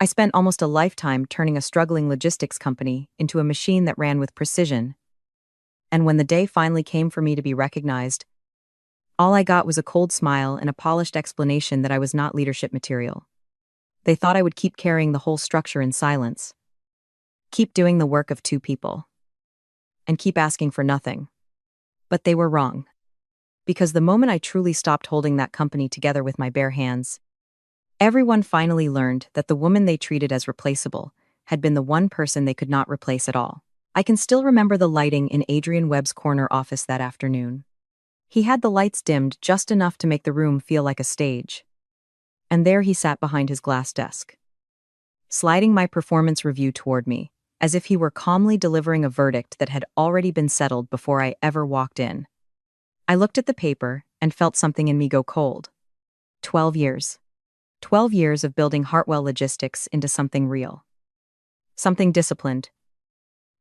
I spent almost a lifetime turning a struggling logistics company into a machine that ran with precision, and when the day finally came for me to be recognized, all I got was a cold smile and a polished explanation that I was not leadership material. They thought I would keep carrying the whole structure in silence, keep doing the work of two people, and keep asking for nothing. But they were wrong. Because the moment I truly stopped holding that company together with my bare hands, everyone finally learned that the woman they treated as replaceable had been the one person they could not replace at all. I can still remember the lighting in Adrian Webb's corner office that afternoon. He had the lights dimmed just enough to make the room feel like a stage. And there he sat behind his glass desk, sliding my performance review toward me, as if he were calmly delivering a verdict that had already been settled before I ever walked in. I looked at the paper and felt something in me go cold. 12 years. 12 years of building Hartwell Logistics into something real. Something disciplined.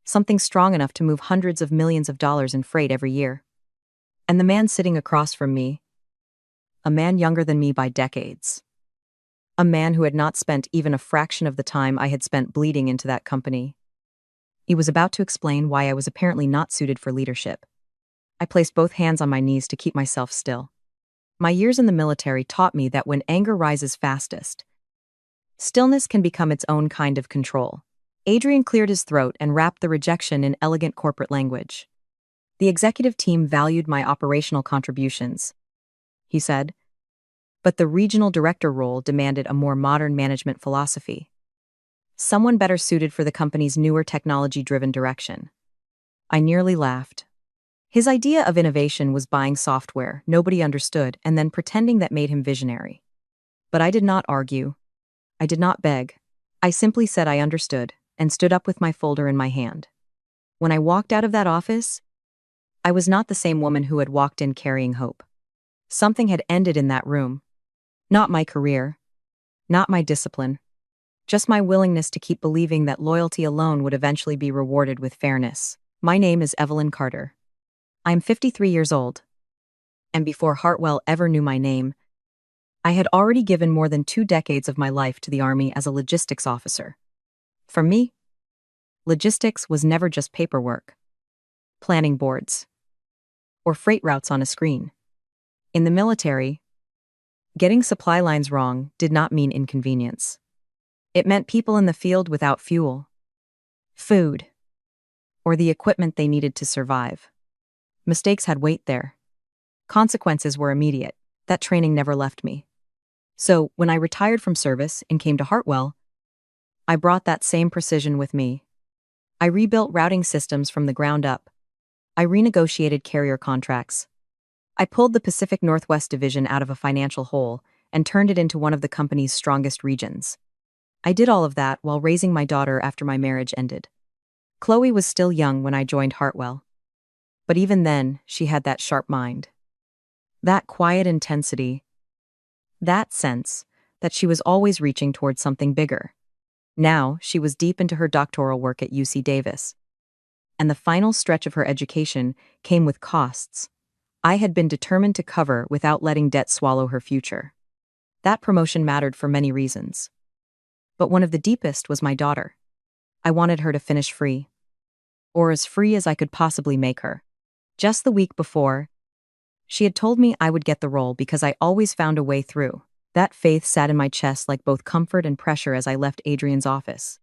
Something strong enough to move hundreds of millions of dollars in freight every year. And the man sitting across from me, a man younger than me by decades. A man who had not spent even a fraction of the time I had spent bleeding into that company. He was about to explain why I was apparently not suited for leadership. I placed both hands on my knees to keep myself still. My years in the military taught me that when anger rises fastest, stillness can become its own kind of control. Adrian cleared his throat and wrapped the rejection in elegant corporate language. The executive team valued my operational contributions, he said, but the regional director role demanded a more modern management philosophy. Someone better suited for the company's newer technology-driven direction. I nearly laughed. His idea of innovation was buying software nobody understood and then pretending that made him visionary. But I did not argue. I did not beg. I simply said I understood and stood up with my folder in my hand. When I walked out of that office, I was not the same woman who had walked in carrying hope. Something had ended in that room. Not my career. Not my discipline. Just my willingness to keep believing that loyalty alone would eventually be rewarded with fairness. My name is Evelyn Carter. I am 53 years old. And before Hartwell ever knew my name, I had already given more than 2 decades of my life to the Army as a logistics officer. For me, logistics was never just paperwork, planning boards, or freight routes on a screen. In the military, getting supply lines wrong did not mean inconvenience. It meant people in the field without fuel, food, or the equipment they needed to survive. Mistakes had weight there. Consequences were immediate. That training never left me. So, when I retired from service and came to Hartwell, I brought that same precision with me. I rebuilt routing systems from the ground up. I renegotiated carrier contracts. I pulled the Pacific Northwest Division out of a financial hole and turned it into one of the company's strongest regions. I did all of that while raising my daughter after my marriage ended. Chloe was still young when I joined Hartwell. But even then, she had that sharp mind. That quiet intensity. That sense that she was always reaching towards something bigger. Now, she was deep into her doctoral work at UC Davis. And the final stretch of her education came with costs I had been determined to cover without letting debt swallow her future. That promotion mattered for many reasons. But one of the deepest was my daughter. I wanted her to finish free. Or as free as I could possibly make her. Just the week before, she had told me I would get the role because I always found a way through. That faith sat in my chest like both comfort and pressure as I left Adrian's office.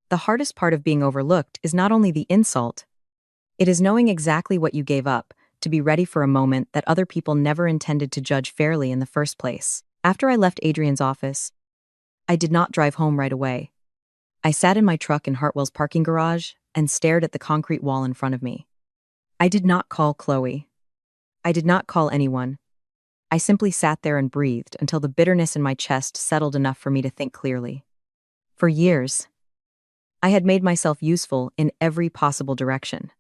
The hardest part of being overlooked is not only the insult, it is knowing exactly what you gave up to be ready for a moment that other people never intended to judge fairly in the first place. After I left Adrian's office, I did not drive home right away. I sat in my truck in Hartwell's parking garage and stared at the concrete wall in front of me. I did not call Chloe. I did not call anyone. I simply sat there and breathed until the bitterness in my chest settled enough for me to think clearly. For years, I had made myself useful in every possible direction.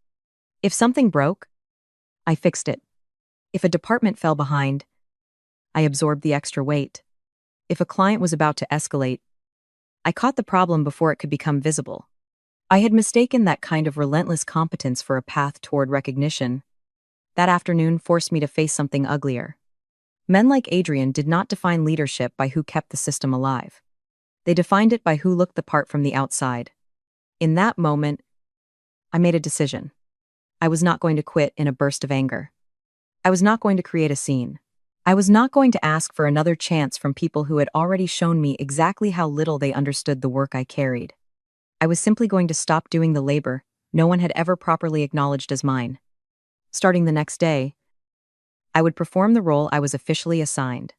If something broke, I fixed it. If a department fell behind, I absorbed the extra weight. If a client was about to escalate, I caught the problem before it could become visible. I had mistaken that kind of relentless competence for a path toward recognition. That afternoon forced me to face something uglier. Men like Adrian did not define leadership by who kept the system alive. They defined it by who looked the part from the outside. In that moment, I made a decision. I was not going to quit in a burst of anger. I was not going to create a scene. I was not going to ask for another chance from people who had already shown me exactly how little they understood the work I carried. I was simply going to stop doing the labor no one had ever properly acknowledged as mine. Starting the next day, I would perform the role I was officially assigned.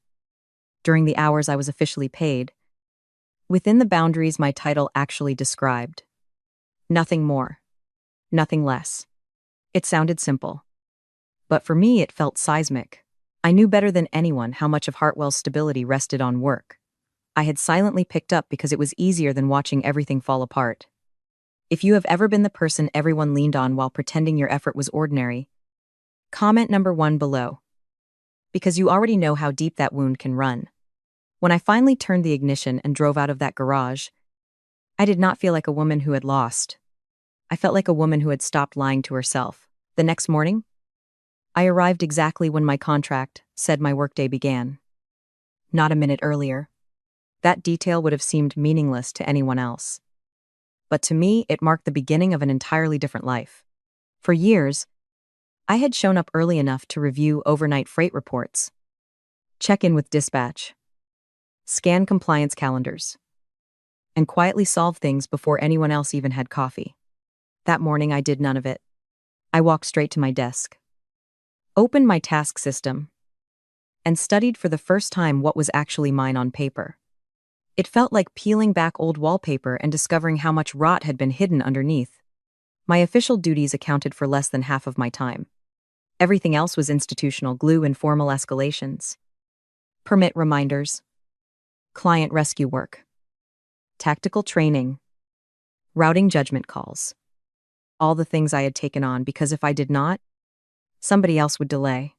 During the hours I was officially paid, within the boundaries my title actually described. Nothing more. Nothing less. It sounded simple. But for me it felt seismic. I knew better than anyone how much of Hartwell's stability rested on work. I had silently picked up because it was easier than watching everything fall apart. If you have ever been the person everyone leaned on while pretending your effort was ordinary, comment number 1 below. Because you already know how deep that wound can run. When I finally turned the ignition and drove out of that garage, I did not feel like a woman who had lost. I felt like a woman who had stopped lying to herself. The next morning, I arrived exactly when my contract said my workday began. Not a minute earlier. That detail would have seemed meaningless to anyone else. But to me, it marked the beginning of an entirely different life. For years, I had shown up early enough to review overnight freight reports, check in with dispatch, scan compliance calendars, and quietly solve things before anyone else even had coffee. That morning, I did none of it. I walked straight to my desk, opened my task system, and studied for the first time what was actually mine on paper. It felt like peeling back old wallpaper and discovering how much rot had been hidden underneath. My official duties accounted for less than half of my time. Everything else was institutional glue and formal escalations. Permit reminders, client rescue work, tactical training, routing judgment calls. All the things I had taken on because if I did not, somebody else would delay,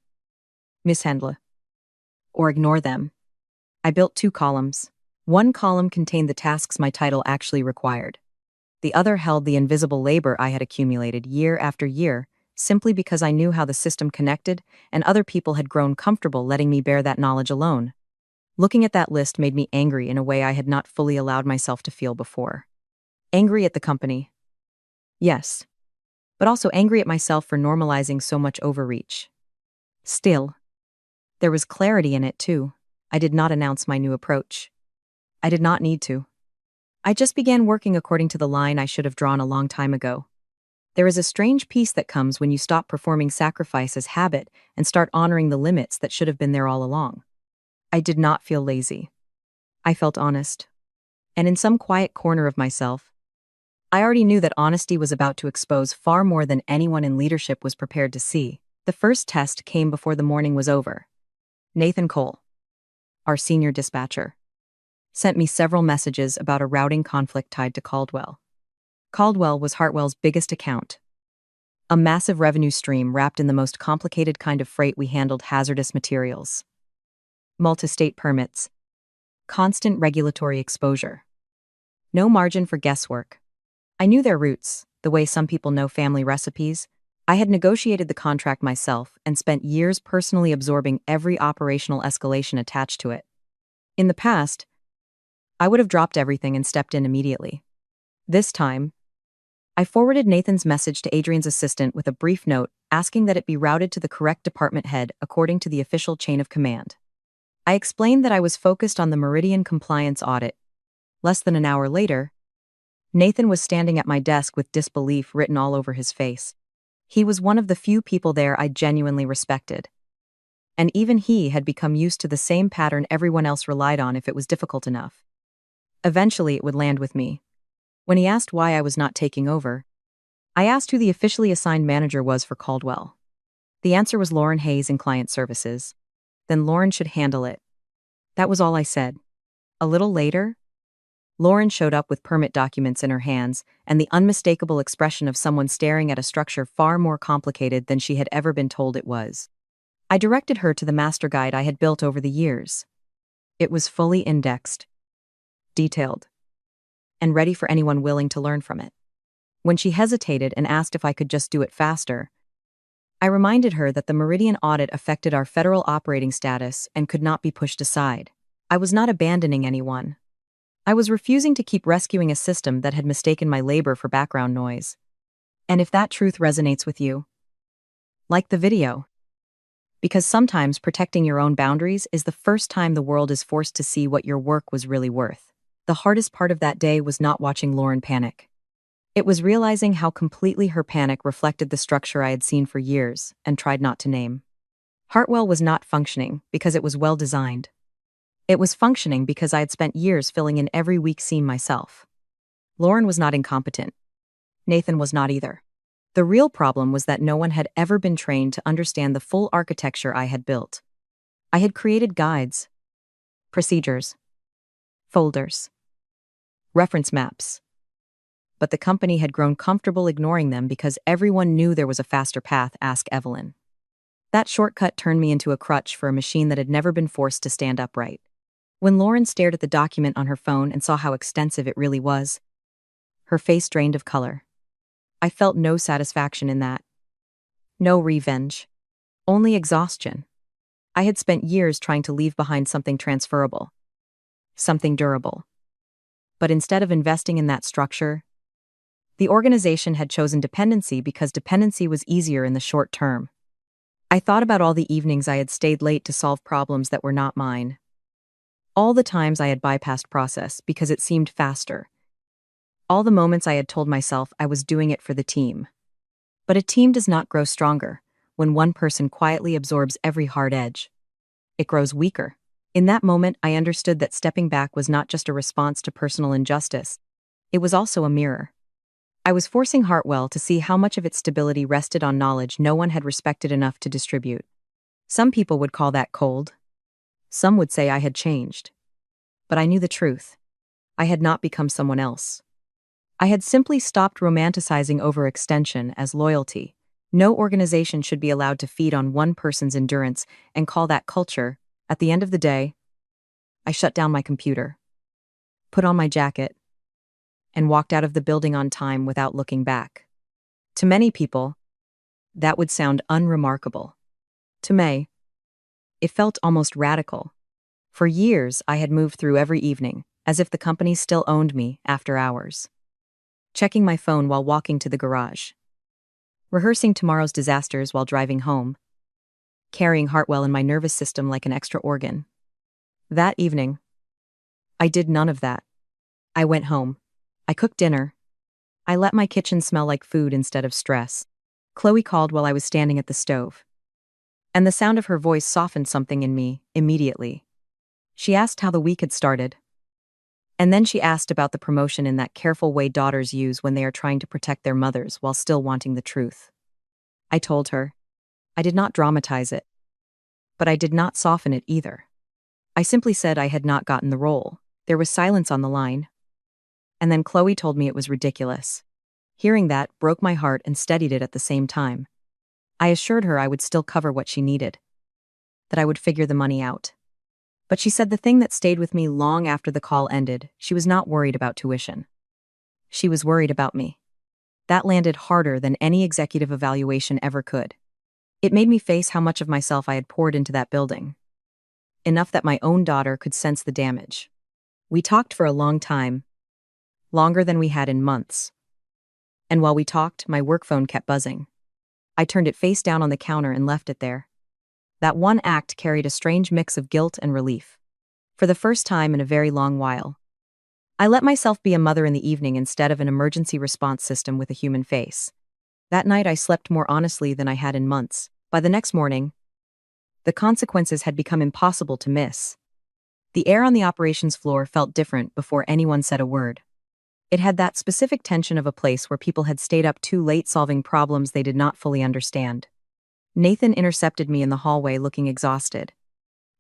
mishandle, or ignore them. I built 2 columns. One column contained the tasks my title actually required. The other held the invisible labor I had accumulated year after year, simply because I knew how the system connected and other people had grown comfortable letting me bear that knowledge alone. Looking at that list made me angry in a way I had not fully allowed myself to feel before. Angry at the company. Yes. But also angry at myself for normalizing so much overreach. Still, there was clarity in it too. I did not announce my new approach. I did not need to. I just began working according to the line I should have drawn a long time ago. There is a strange peace that comes when you stop performing sacrifice as habit and start honoring the limits that should have been there all along. I did not feel lazy. I felt honest. And in some quiet corner of myself, I already knew that honesty was about to expose far more than anyone in leadership was prepared to see. The first test came before the morning was over. Nathan Cole, our senior dispatcher, sent me several messages about a routing conflict tied to Caldwell. Caldwell was Hartwell's biggest account. A massive revenue stream wrapped in the most complicated kind of freight. We handled hazardous materials, multi-state permits, constant regulatory exposure. No margin for guesswork. I knew their roots, the way some people know family recipes. I had negotiated the contract myself and spent years personally absorbing every operational escalation attached to it. In the past, I would have dropped everything and stepped in immediately. This time, I forwarded Nathan's message to Adrian's assistant with a brief note asking that it be routed to the correct department head according to the official chain of command. I explained that I was focused on the Meridian compliance audit. Less than an hour later, Nathan was standing at my desk with disbelief written all over his face. He was one of the few people there I genuinely respected. And even he had become used to the same pattern everyone else relied on if it was difficult enough. Eventually it would land with me. When he asked why I was not taking over, I asked who the officially assigned manager was for Caldwell. The answer was Lauren Hayes in client services. Then Lauren should handle it. That was all I said. A little later, Lauren showed up with permit documents in her hands and the unmistakable expression of someone staring at a structure far more complicated than she had ever been told it was. I directed her to the master guide I had built over the years. It was fully indexed, detailed, and ready for anyone willing to learn from it. When she hesitated and asked if I could just do it faster, I reminded her that the Meridian audit affected our federal operating status and could not be pushed aside. I was not abandoning anyone. I was refusing to keep rescuing a system that had mistaken my labor for background noise. And if that truth resonates with you, like the video. Because sometimes protecting your own boundaries is the first time the world is forced to see what your work was really worth. The hardest part of that day was not watching Lauren panic. It was realizing how completely her panic reflected the structure I had seen for years and tried not to name. Hartwell was not functioning because it was well designed. It was functioning because I had spent years filling in every weak seam myself. Lauren was not incompetent. Nathan was not either. The real problem was that no one had ever been trained to understand the full architecture I had built. I had created guides, procedures, folders, reference maps. But the company had grown comfortable ignoring them because everyone knew there was a faster path, ask Evelyn. That shortcut turned me into a crutch for a machine that had never been forced to stand upright. When Lauren stared at the document on her phone and saw how extensive it really was, her face drained of color. I felt no satisfaction in that. No revenge. Only exhaustion. I had spent years trying to leave behind something transferable. Something durable. But instead of investing in that structure, the organization had chosen dependency because dependency was easier in the short term. I thought about all the evenings I had stayed late to solve problems that were not mine. All the times I had bypassed process because it seemed faster. All the moments I had told myself I was doing it for the team. But a team does not grow stronger when one person quietly absorbs every hard edge. It grows weaker. In that moment, I understood that stepping back was not just a response to personal injustice. It was also a mirror. I was forcing Hartwell to see how much of its stability rested on knowledge no one had respected enough to distribute. Some people would call that cold. Some would say I had changed. But I knew the truth. I had not become someone else. I had simply stopped romanticizing overextension as loyalty. No organization should be allowed to feed on one person's endurance and call that culture. At the end of the day, I shut down my computer, put on my jacket, and walked out of the building on time without looking back. To many people, that would sound unremarkable. To me, it felt almost radical. For years, I had moved through every evening, as if the company still owned me after hours. Checking my phone while walking to the garage. Rehearsing tomorrow's disasters while driving home. Carrying Hartwell in my nervous system like an extra organ. That evening, I did none of that. I went home. I cooked dinner. I let my kitchen smell like food instead of stress. Chloe called while I was standing at the stove. And the sound of her voice softened something in me immediately. She asked how the week had started. And then she asked about the promotion in that careful way daughters use when they are trying to protect their mothers while still wanting the truth. I told her. I did not dramatize it. But I did not soften it either. I simply said I had not gotten the role. There was silence on the line. And then Chloe told me it was ridiculous. Hearing that broke my heart and steadied it at the same time. I assured her I would still cover what she needed. That I would figure the money out. But she said the thing that stayed with me long after the call ended, she was not worried about tuition. She was worried about me. That landed harder than any executive evaluation ever could. It made me face how much of myself I had poured into that building. Enough that my own daughter could sense the damage. We talked for a long time. Longer than we had in months. And while we talked, my work phone kept buzzing. I turned it face down on the counter and left it there. That one act carried a strange mix of guilt and relief. For the first time in a very long while. I let myself be a mother in the evening instead of an emergency response system with a human face. That night I slept more honestly than I had in months. By the next morning, the consequences had become impossible to miss. The air on the operations floor felt different before anyone said a word. It had that specific tension of a place where people had stayed up too late solving problems they did not fully understand. Nathan intercepted me in the hallway looking exhausted.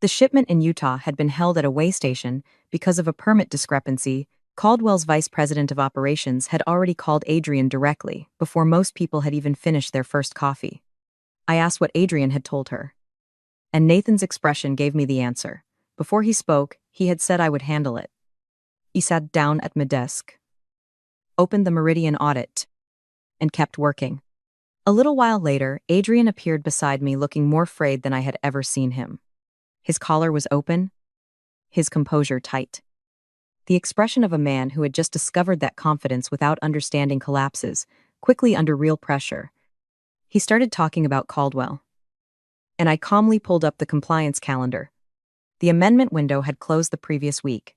The shipment in Utah had been held at a weigh station because of a permit discrepancy. Caldwell's vice president of operations had already called Adrian directly before most people had even finished their first coffee. I asked what Adrian had told her. And Nathan's expression gave me the answer. Before he spoke, he had said I would handle it. He sat down at my desk, opened the Meridian audit, and kept working. A little while later, Adrian appeared beside me looking more frayed than I had ever seen him. His collar was open, his composure tight. The expression of a man who had just discovered that confidence without understanding collapses, quickly under real pressure. He started talking about Caldwell. And I calmly pulled up the compliance calendar. The amendment window had closed the previous week.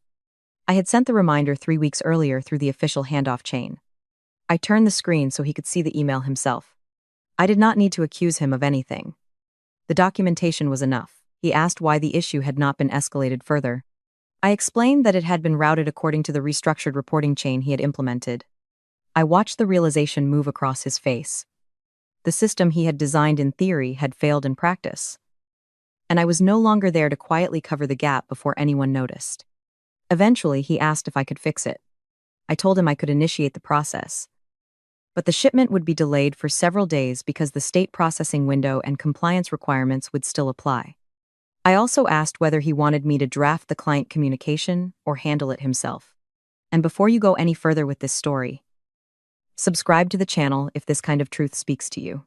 I had sent the reminder 3 weeks earlier through the official handoff chain. I turned the screen so he could see the email himself. I did not need to accuse him of anything. The documentation was enough. He asked why the issue had not been escalated further. I explained that it had been routed according to the restructured reporting chain he had implemented. I watched the realization move across his face. The system he had designed in theory had failed in practice. And I was no longer there to quietly cover the gap before anyone noticed. Eventually, he asked if I could fix it. I told him I could initiate the process. But the shipment would be delayed for several days because the state processing window and compliance requirements would still apply. I also asked whether he wanted me to draft the client communication or handle it himself. And before you go any further with this story, subscribe to the channel if this kind of truth speaks to you.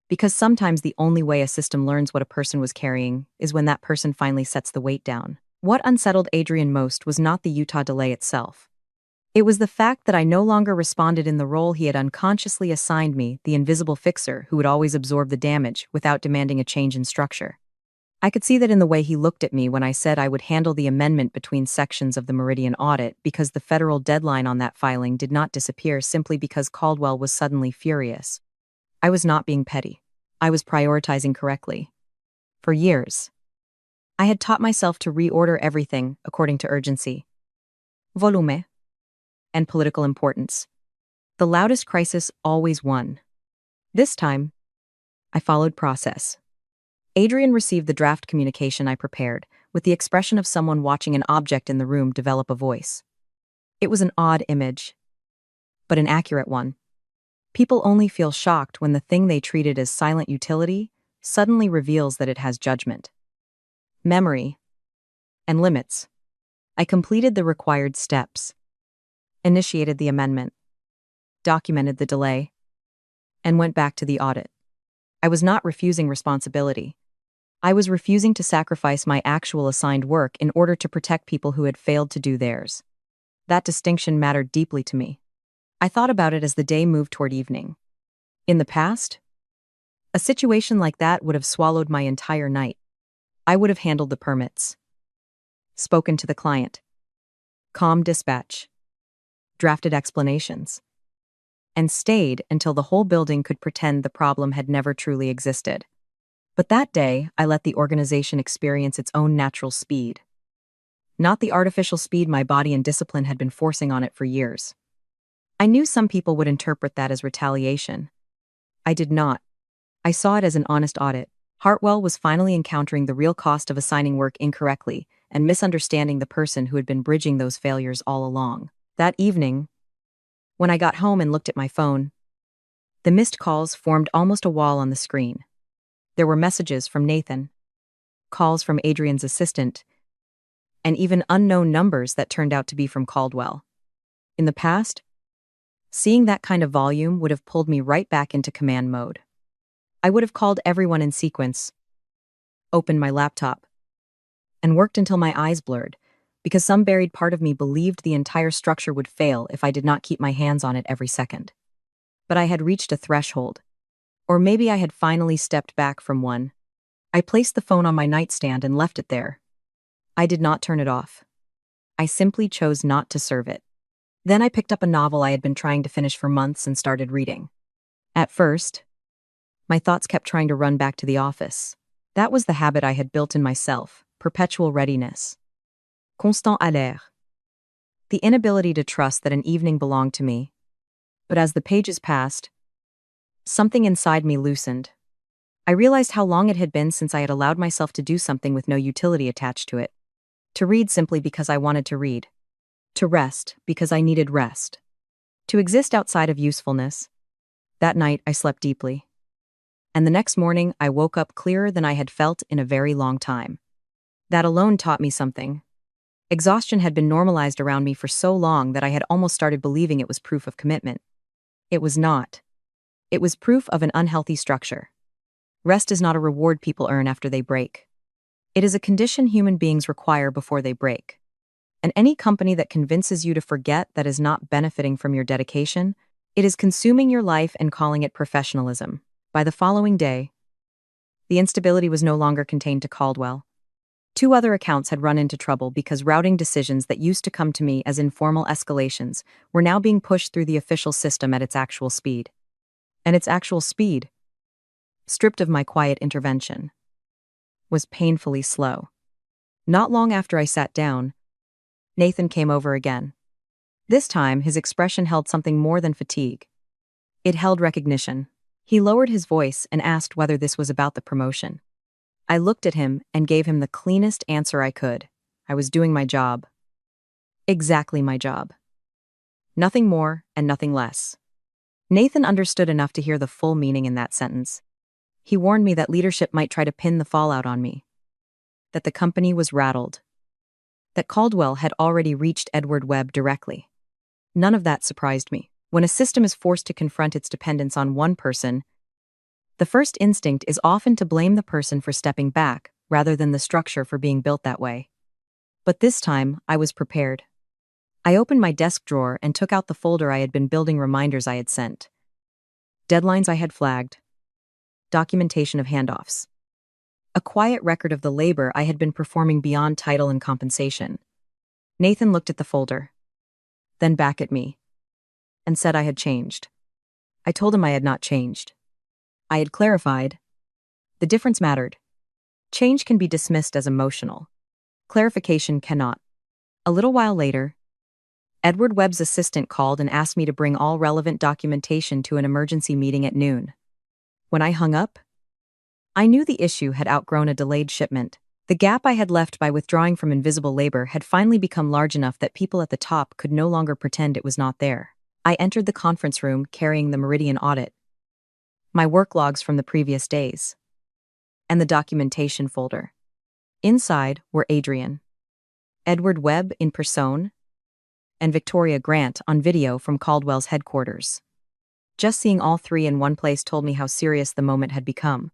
Because sometimes the only way a system learns what a person was carrying is when that person finally sets the weight down. What unsettled Adrian most was not the Utah delay itself. It was the fact that I no longer responded in the role he had unconsciously assigned me, the invisible fixer who would always absorb the damage without demanding a change in structure. I could see that in the way he looked at me when I said I would handle the amendment between sections of the Meridian audit because the federal deadline on that filing did not disappear simply because Caldwell was suddenly furious. I was not being petty. I was prioritizing correctly. For years, I had taught myself to reorder everything according to urgency, volume, and political importance. The loudest crisis always won. This time, I followed process. Adrian received the draft communication I prepared, with the expression of someone watching an object in the room develop a voice. It was an odd image, but an accurate one. People only feel shocked when the thing they treated as silent utility suddenly reveals that it has judgment, memory, and limits. I completed the required steps, initiated the amendment, documented the delay, and went back to the audit. I was not refusing responsibility. I was refusing to sacrifice my actual assigned work in order to protect people who had failed to do theirs. That distinction mattered deeply to me. I thought about it as the day moved toward evening. In the past, a situation like that would have swallowed my entire night. I would have handled the permits, spoken to the client, calm dispatch, drafted explanations, and stayed until the whole building could pretend the problem had never truly existed. But that day, I let the organization experience its own natural speed. Not the artificial speed my body and discipline had been forcing on it for years. I knew some people would interpret that as retaliation. I did not. I saw it as an honest audit. Hartwell was finally encountering the real cost of assigning work incorrectly and misunderstanding the person who had been bridging those failures all along. That evening, when I got home and looked at my phone, the missed calls formed almost a wall on the screen. There were messages from Nathan, calls from Adrian's assistant, and even unknown numbers that turned out to be from Caldwell. In the past, seeing that kind of volume would have pulled me right back into command mode. I would have called everyone in sequence, opened my laptop, and worked until my eyes blurred, because some buried part of me believed the entire structure would fail if I did not keep my hands on it every second. But I had reached a threshold. Or maybe I had finally stepped back from one. I placed the phone on my nightstand and left it there. I did not turn it off. I simply chose not to serve it. Then I picked up a novel I had been trying to finish for months and started reading. At first, my thoughts kept trying to run back to the office. That was the habit I had built in myself, perpetual readiness. Constant alerte. The inability to trust that an evening belonged to me. But as the pages passed, something inside me loosened. I realized how long it had been since I had allowed myself to do something with no utility attached to it. To read simply because I wanted to read. To rest because I needed rest. To exist outside of usefulness. That night, I slept deeply. And the next morning, I woke up clearer than I had felt in a very long time. That alone taught me something. Exhaustion had been normalized around me for so long that I had almost started believing it was proof of commitment. It was not. It was proof of an unhealthy structure. Rest is not a reward people earn after they break. It is a condition human beings require before they break. And any company that convinces you to forget that is not benefiting from your dedication, it is consuming your life and calling it professionalism. By the following day, the instability was no longer contained to Caldwell. Two other accounts had run into trouble because routing decisions that used to come to me as informal escalations were now being pushed through the official system at its actual speed. And its actual speed, stripped of my quiet intervention, was painfully slow. Not long after I sat down, Nathan came over again. This time, his expression held something more than fatigue. It held recognition. He lowered his voice and asked whether this was about the promotion. I looked at him and gave him the cleanest answer I could. I was doing my job. Exactly my job. Nothing more and nothing less. Nathan understood enough to hear the full meaning in that sentence. He warned me that leadership might try to pin the fallout on me. That the company was rattled. That Caldwell had already reached Edward Webb directly. None of that surprised me. When a system is forced to confront its dependence on one person, the first instinct is often to blame the person for stepping back, rather than the structure for being built that way. But this time, I was prepared. I opened my desk drawer and took out the folder I had been building reminders I had sent. Deadlines I had flagged. Documentation of handoffs. A quiet record of the labor I had been performing beyond title and compensation. Nathan looked at the folder, then back at me, and said I had changed. I told him I had not changed. I had clarified. The difference mattered. Change can be dismissed as emotional. Clarification cannot. A little while later, Edward Webb's assistant called and asked me to bring all relevant documentation to an emergency meeting at noon. When I hung up, I knew the issue had outgrown a delayed shipment. The gap I had left by withdrawing from invisible labor had finally become large enough that people at the top could no longer pretend it was not there. I entered the conference room carrying the Meridian audit, my work logs from the previous days, and the documentation folder. Inside were Adrian, Edward Webb in person, and Victoria Grant on video from Caldwell's headquarters. Just seeing all three in one place told me how serious the moment had become.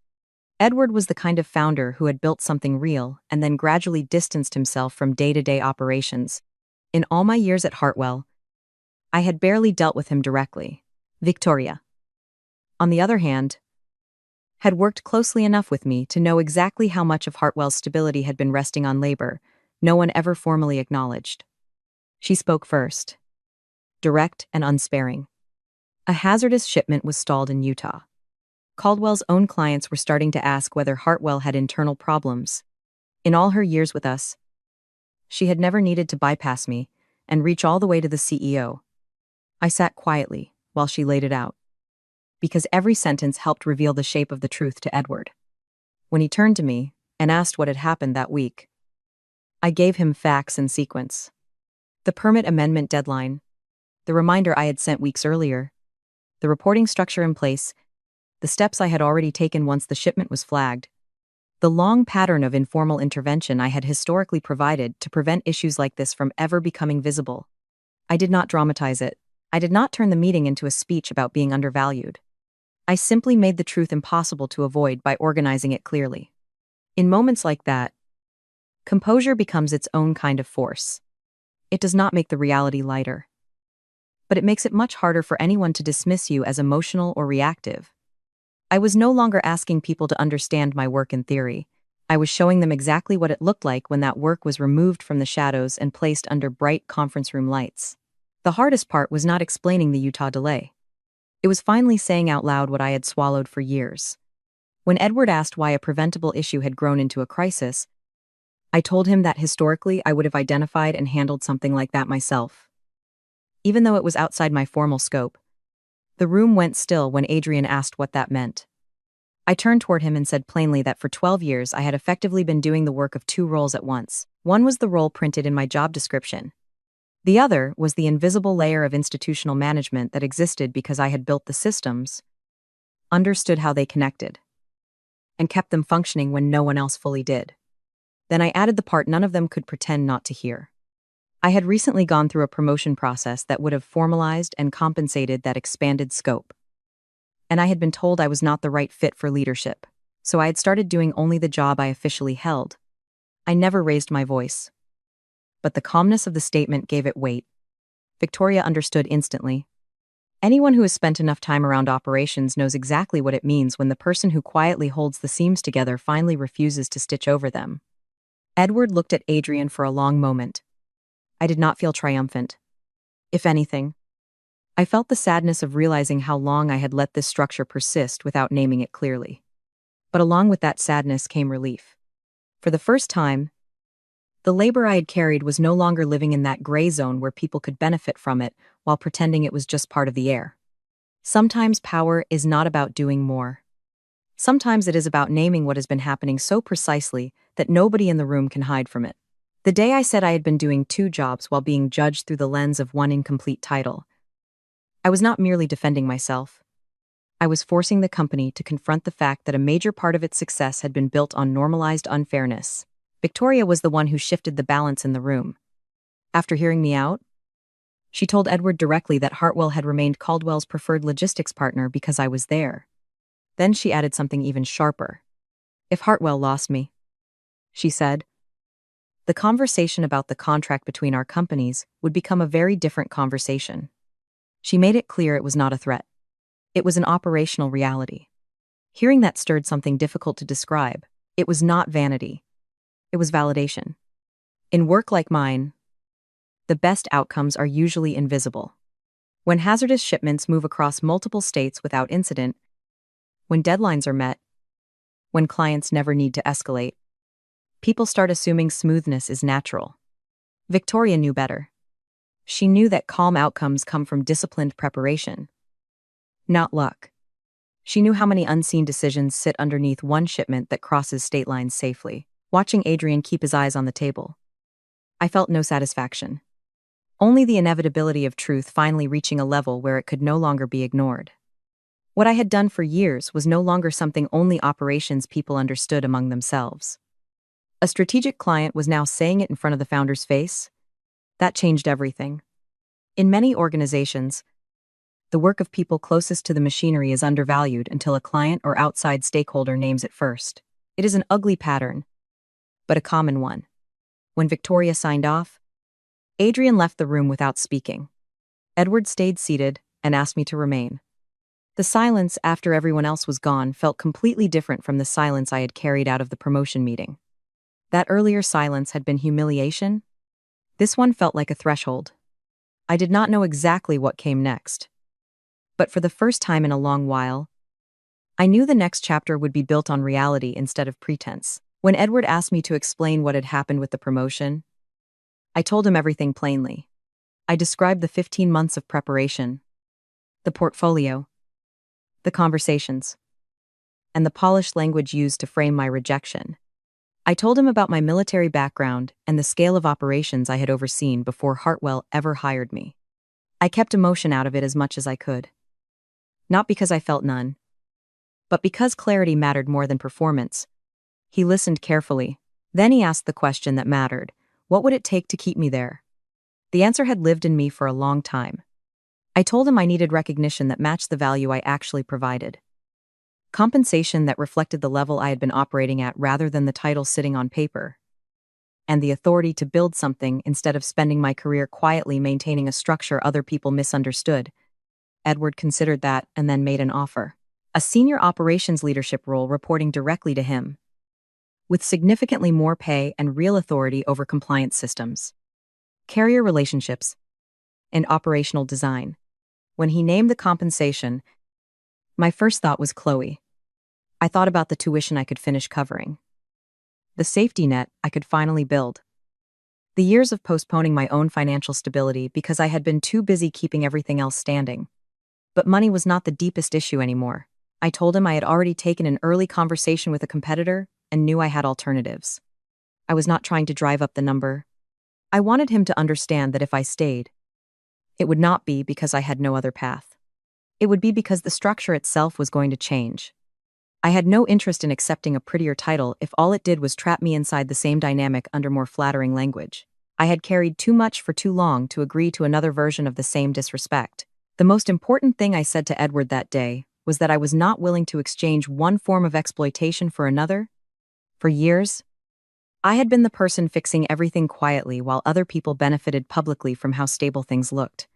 Edward was the kind of founder who had built something real and then gradually distanced himself from day-to-day operations. In all my years at Hartwell, I had barely dealt with him directly. Victoria, on the other hand, had worked closely enough with me to know exactly how much of Hartwell's stability had been resting on labor no one ever formally acknowledged. She spoke first, direct and unsparing. A hazardous shipment was stalled in Utah. Caldwell's own clients were starting to ask whether Hartwell had internal problems. In all her years with us, she had never needed to bypass me and reach all the way to the CEO. I sat quietly while she laid it out, because every sentence helped reveal the shape of the truth to Edward. When he turned to me and asked what had happened that week, I gave him facts in sequence. The permit amendment deadline, the reminder I had sent weeks earlier, the reporting structure in place, the steps I had already taken once the shipment was flagged, the long pattern of informal intervention I had historically provided to prevent issues like this from ever becoming visible. I did not dramatize it. I did not turn the meeting into a speech about being undervalued. I simply made the truth impossible to avoid by organizing it clearly. In moments like that, composure becomes its own kind of force. It does not make the reality lighter, but it makes it much harder for anyone to dismiss you as emotional or reactive. I was no longer asking people to understand my work in theory. I was showing them exactly what it looked like when that work was removed from the shadows and placed under bright conference room lights. The hardest part was not explaining the Utah delay. It was finally saying out loud what I had swallowed for years. When Edward asked why a preventable issue had grown into a crisis, I told him that historically I would have identified and handled something like that myself. Even though it was outside my formal scope, the room went still when Adrian asked what that meant. I turned toward him and said plainly that for 12 years I had effectively been doing the work of two roles at once. One was the role printed in my job description. The other was the invisible layer of institutional management that existed because I had built the systems, understood how they connected, and kept them functioning when no one else fully did. Then I added the part none of them could pretend not to hear. I had recently gone through a promotion process that would have formalized and compensated that expanded scope. And I had been told I was not the right fit for leadership, so I had started doing only the job I officially held. I never raised my voice. but the calmness of the statement gave it weight. Victoria understood instantly. Anyone who has spent enough time around operations knows exactly what it means when the person who quietly holds the seams together finally refuses to stitch over them. Edward looked at Adrian for a long moment. I did not feel triumphant. If anything, I felt the sadness of realizing how long I had let this structure persist without naming it clearly. But along with that sadness came relief. For the first time, the labor I had carried was no longer living in that gray zone where people could benefit from it while pretending it was just part of the air. Sometimes power is not about doing more. Sometimes it is about naming what has been happening so precisely that nobody in the room can hide from it. The day I said I had been doing 2 jobs while being judged through the lens of one incomplete title, I was not merely defending myself. I was forcing the company to confront the fact that a major part of its success had been built on normalized unfairness. Victoria was the one who shifted the balance in the room. After hearing me out, she told Edward directly that Hartwell had remained Caldwell's preferred logistics partner because I was there. Then she added something even sharper. If Hartwell lost me, she said, the conversation about the contract between our companies would become a very different conversation. She made it clear it was not a threat. It was an operational reality. Hearing that stirred something difficult to describe. It was not vanity. It was validation. In work like mine, the best outcomes are usually invisible. When hazardous shipments move across multiple states without incident, when deadlines are met, when clients never need to escalate, people start assuming smoothness is natural. Victoria knew better. She knew that calm outcomes come from disciplined preparation, not luck. She knew how many unseen decisions sit underneath one shipment that crosses state lines safely. Watching Adrian keep his eyes on the table, I felt no satisfaction. Only the inevitability of truth finally reaching a level where it could no longer be ignored. What I had done for years was no longer something only operations people understood among themselves. A strategic client was now saying it in front of the founder's face. That changed everything. In many organizations, the work of people closest to the machinery is undervalued until a client or outside stakeholder names it first. It is an ugly pattern, but a common one. When Victoria signed off, Adrian left the room without speaking. Edward stayed seated and asked me to remain. The silence after everyone else was gone felt completely different from the silence I had carried out of the promotion meeting. That earlier silence had been humiliation. This one felt like a threshold. I did not know exactly what came next. But for the first time in a long while, I knew the next chapter would be built on reality instead of pretense. When Edward asked me to explain what had happened with the promotion, I told him everything plainly. I described the 15 months of preparation, the portfolio, the conversations, and the polished language used to frame my rejection. I told him about my military background and the scale of operations I had overseen before Hartwell ever hired me. I kept emotion out of it as much as I could. Not because I felt none, but because clarity mattered more than performance. He listened carefully. Then he asked the question that mattered. What would it take to keep me there? The answer had lived in me for a long time. I told him I needed recognition that matched the value I actually provided. Compensation that reflected the level I had been operating at rather than the title sitting on paper. And the authority to build something instead of spending my career quietly maintaining a structure other people misunderstood. Edward considered that and then made an offer. A senior operations leadership role reporting directly to him, with significantly more pay and real authority over compliance systems, carrier relationships, and operational design. When he named the compensation, my first thought was Chloe. I thought about the tuition I could finish covering, the safety net I could finally build, the years of postponing my own financial stability because I had been too busy keeping everything else standing. But money was not the deepest issue anymore. I told him I had already taken an early conversation with a competitor and knew I had alternatives. I was not trying to drive up the number. I wanted him to understand that if I stayed, it would not be because I had no other path. It would be because the structure itself was going to change. I had no interest in accepting a prettier title if all it did was trap me inside the same dynamic under more flattering language. I had carried too much for too long to agree to another version of the same disrespect. The most important thing I said to Edward that day was that I was not willing to exchange one form of exploitation for another. For years, I had been the person fixing everything quietly while other people benefited publicly from how stable things looked.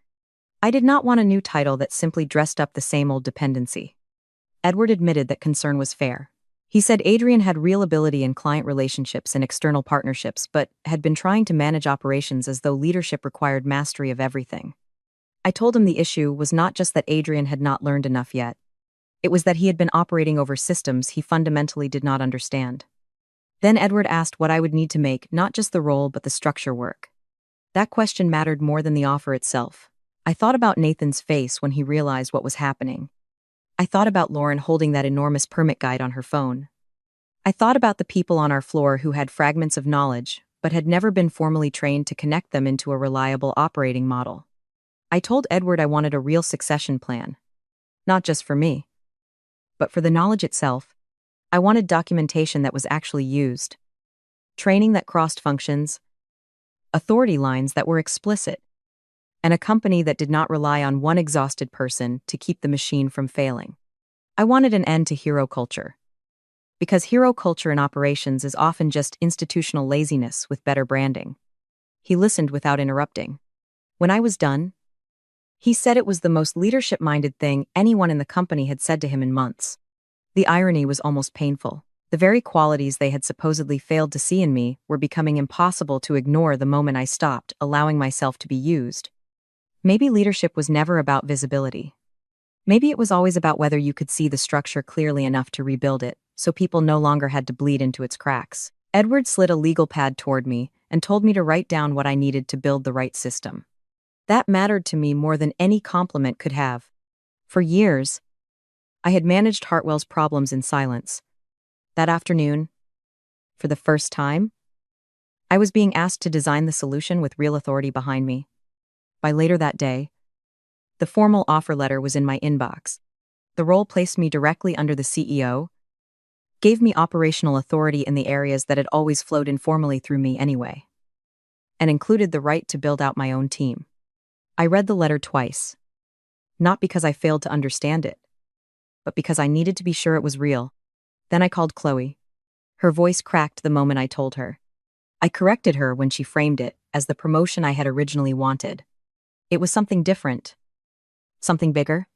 I did not want a new title that simply dressed up the same old dependency. Edward admitted that concern was fair. He said Adrian had real ability in client relationships and external partnerships, but had been trying to manage operations as though leadership required mastery of everything. I told him the issue was not just that Adrian had not learned enough yet. It was that he had been operating over systems he fundamentally did not understand. Then Edward asked what I would need to make not just the role but the structure work. That question mattered more than the offer itself. I thought about Nathan's face when he realized what was happening. I thought about Lauren holding that enormous permit guide on her phone. I thought about the people on our floor who had fragments of knowledge, but had never been formally trained to connect them into a reliable operating model. I told Edward I wanted a real succession plan. Not just for me, but for the knowledge itself. I wanted documentation that was actually used. Training that crossed functions. Authority lines that were explicit. And a company that did not rely on one exhausted person to keep the machine from failing. I wanted an end to hero culture. Because hero culture in operations is often just institutional laziness with better branding. He listened without interrupting. When I was done, he said it was the most leadership-minded thing anyone in the company had said to him in months. The irony was almost painful. The very qualities they had supposedly failed to see in me were becoming impossible to ignore the moment I stopped allowing myself to be used. Maybe leadership was never about visibility. Maybe it was always about whether you could see the structure clearly enough to rebuild it, so people no longer had to bleed into its cracks. Edward slid a legal pad toward me and told me to write down what I needed to build the right system. That mattered to me more than any compliment could have. For years, I had managed Hartwell's problems in silence. That afternoon, for the first time, I was being asked to design the solution with real authority behind me. By later that day, the formal offer letter was in my inbox. The role placed me directly under the CEO, gave me operational authority in the areas that had always flowed informally through me anyway, and included the right to build out my own team. I read the letter twice, not because I failed to understand it, but because I needed to be sure it was real. Then I called Chloe. Her voice cracked the moment I told her. I corrected her when she framed it as the promotion I had originally wanted. It was something different. Something bigger.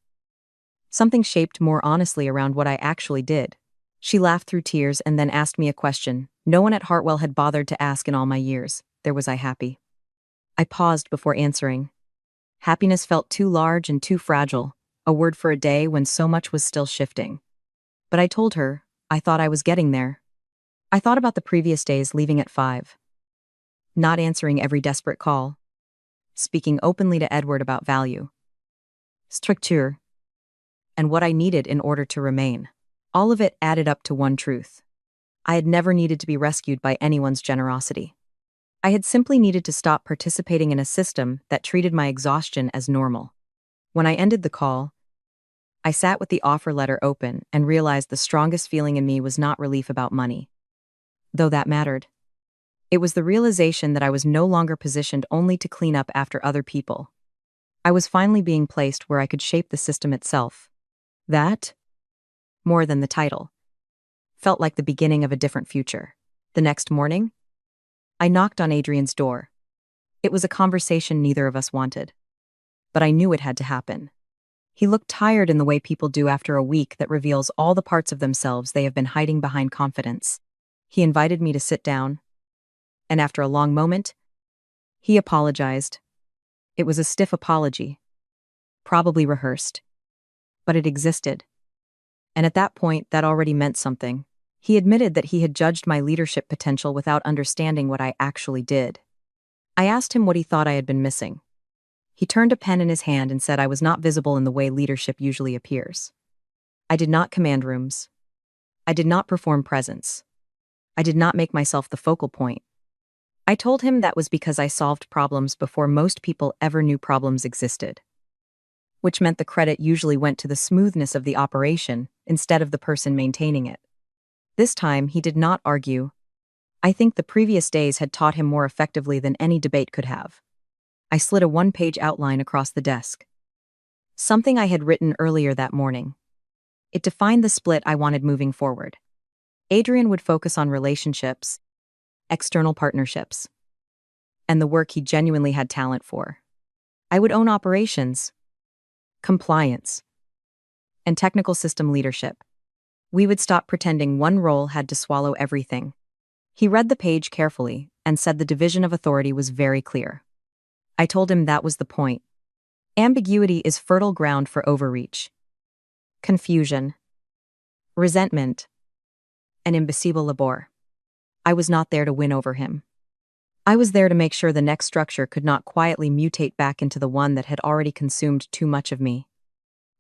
Something shaped more honestly around what I actually did. She laughed through tears and then asked me a question no one at Hartwell had bothered to ask in all my years. Was I happy? I paused before answering. Happiness felt too large and too fragile, a word for a day when so much was still shifting. But I told her, I thought I was getting there. I thought about the previous days leaving at 5. Not answering every desperate call. Speaking openly to Edward about value, structure, and what I needed in order to remain. All of it added up to one truth. I had never needed to be rescued by anyone's generosity. I had simply needed to stop participating in a system that treated my exhaustion as normal. When I ended the call, I sat with the offer letter open and realized the strongest feeling in me was not relief about money, though that mattered. It was the realization that I was no longer positioned only to clean up after other people. I was finally being placed where I could shape the system itself. That, more than the title, felt like the beginning of a different future. The next morning, I knocked on Adrian's door. It was a conversation neither of us wanted, but I knew it had to happen. He looked tired in the way people do after a week that reveals all the parts of themselves they have been hiding behind confidence. He invited me to sit down, and after a long moment, he apologized. It was a stiff apology, probably rehearsed, but it existed. And at that point, that already meant something. He admitted that he had judged my leadership potential without understanding what I actually did. I asked him what he thought I had been missing. He turned a pen in his hand and said I was not visible in the way leadership usually appears. I did not command rooms. I did not perform presence. I did not make myself the focal point. I told him that was because I solved problems before most people ever knew problems existed, which meant the credit usually went to the smoothness of the operation instead of the person maintaining it. This time, he did not argue. I think the previous days had taught him more effectively than any debate could have. I slid a one-page outline across the desk. Something I had written earlier that morning. It defined the split I wanted moving forward. Adrian would focus on relationships, external partnerships, and the work he genuinely had talent for. I would own operations, compliance, and technical system leadership. We would stop pretending one role had to swallow everything. He read the page carefully and said the division of authority was very clear. I told him that was the point. Ambiguity is fertile ground for overreach, confusion, resentment, and imbecile labor. I was not there to win over him. I was there to make sure the next structure could not quietly mutate back into the one that had already consumed too much of me.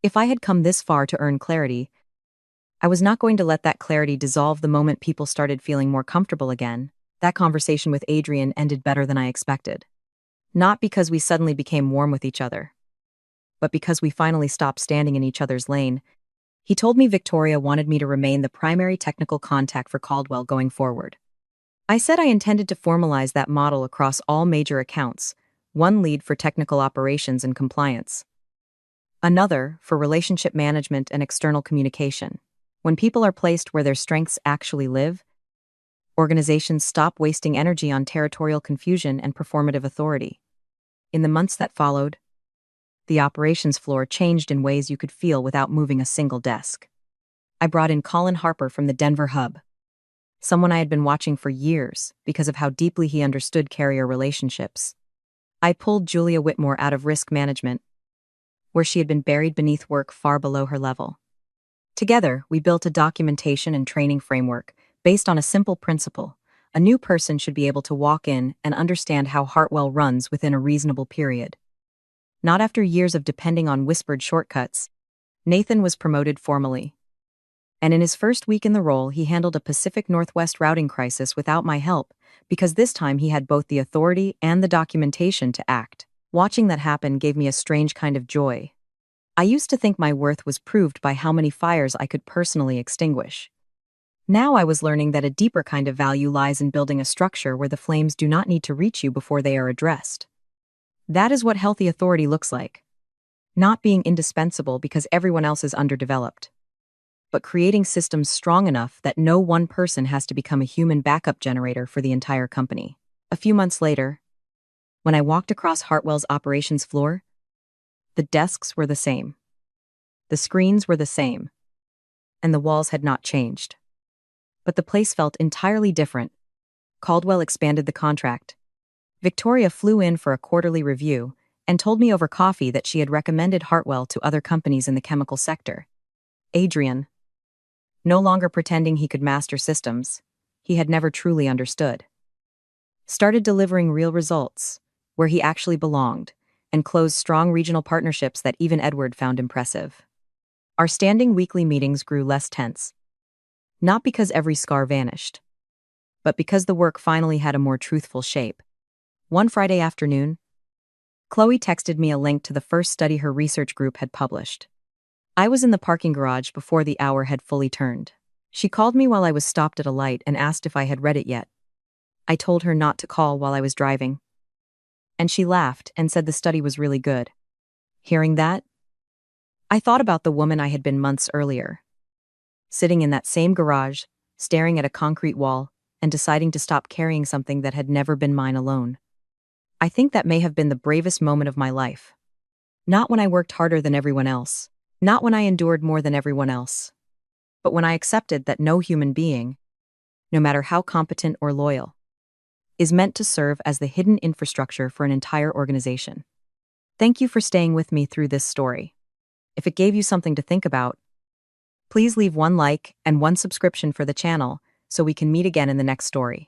If I had come this far to earn clarity, I was not going to let that clarity dissolve the moment people started feeling more comfortable again. That conversation with Adrian ended better than I expected. Not because we suddenly became warm with each other, but because we finally stopped standing in each other's lane. He told me Victoria wanted me to remain the primary technical contact for Caldwell going forward. I said I intended to formalize that model across all major accounts, one lead for technical operations and compliance, another for relationship management and external communication. When people are placed where their strengths actually live, organizations stop wasting energy on territorial confusion and performative authority. In the months that followed, the operations floor changed in ways you could feel without moving a single desk. I brought in Colin Harper from the Denver hub, someone I had been watching for years because of how deeply he understood carrier relationships. I pulled Julia Whitmore out of risk management, where she had been buried beneath work far below her level. Together, we built a documentation and training framework based on a simple principle. A new person should be able to walk in and understand how Hartwell runs within a reasonable period. Not after years of depending on whispered shortcuts. Nathan was promoted formally. And in his first week in the role, he handled a Pacific Northwest routing crisis without my help, because this time he had both the authority and the documentation to act. Watching that happen gave me a strange kind of joy. I used to think my worth was proved by how many fires I could personally extinguish. Now I was learning that a deeper kind of value lies in building a structure where the flames do not need to reach you before they are addressed. That is what healthy authority looks like. Not being indispensable because everyone else is underdeveloped, but creating systems strong enough that no one person has to become a human backup generator for the entire company. A few months later, when I walked across Hartwell's operations floor, the desks were the same. The screens were the same. And the walls had not changed. But the place felt entirely different. Caldwell expanded the contract. Victoria flew in for a quarterly review and told me over coffee that she had recommended Hartwell to other companies in the chemical sector. Adrian, no longer pretending he could master systems he had never truly understood, started delivering real results where he actually belonged, and closed strong regional partnerships that even Edward found impressive. Our standing weekly meetings grew less tense. Not because every scar vanished, but because the work finally had a more truthful shape. One Friday afternoon, Chloe texted me a link to the first study her research group had published. I was in the parking garage before the hour had fully turned. She called me while I was stopped at a light and asked if I had read it yet. I told her not to call while I was driving, and she laughed and said the study was really good. Hearing that, I thought about the woman I had been months earlier, sitting in that same garage, staring at a concrete wall, and deciding to stop carrying something that had never been mine alone. I think that may have been the bravest moment of my life. Not when I worked harder than everyone else, not when I endured more than everyone else, but when I accepted that no human being, no matter how competent or loyal, is meant to serve as the hidden infrastructure for an entire organization. Thank you for staying with me through this story. If it gave you something to think about, please leave one like and one subscription for the channel so we can meet again in the next story.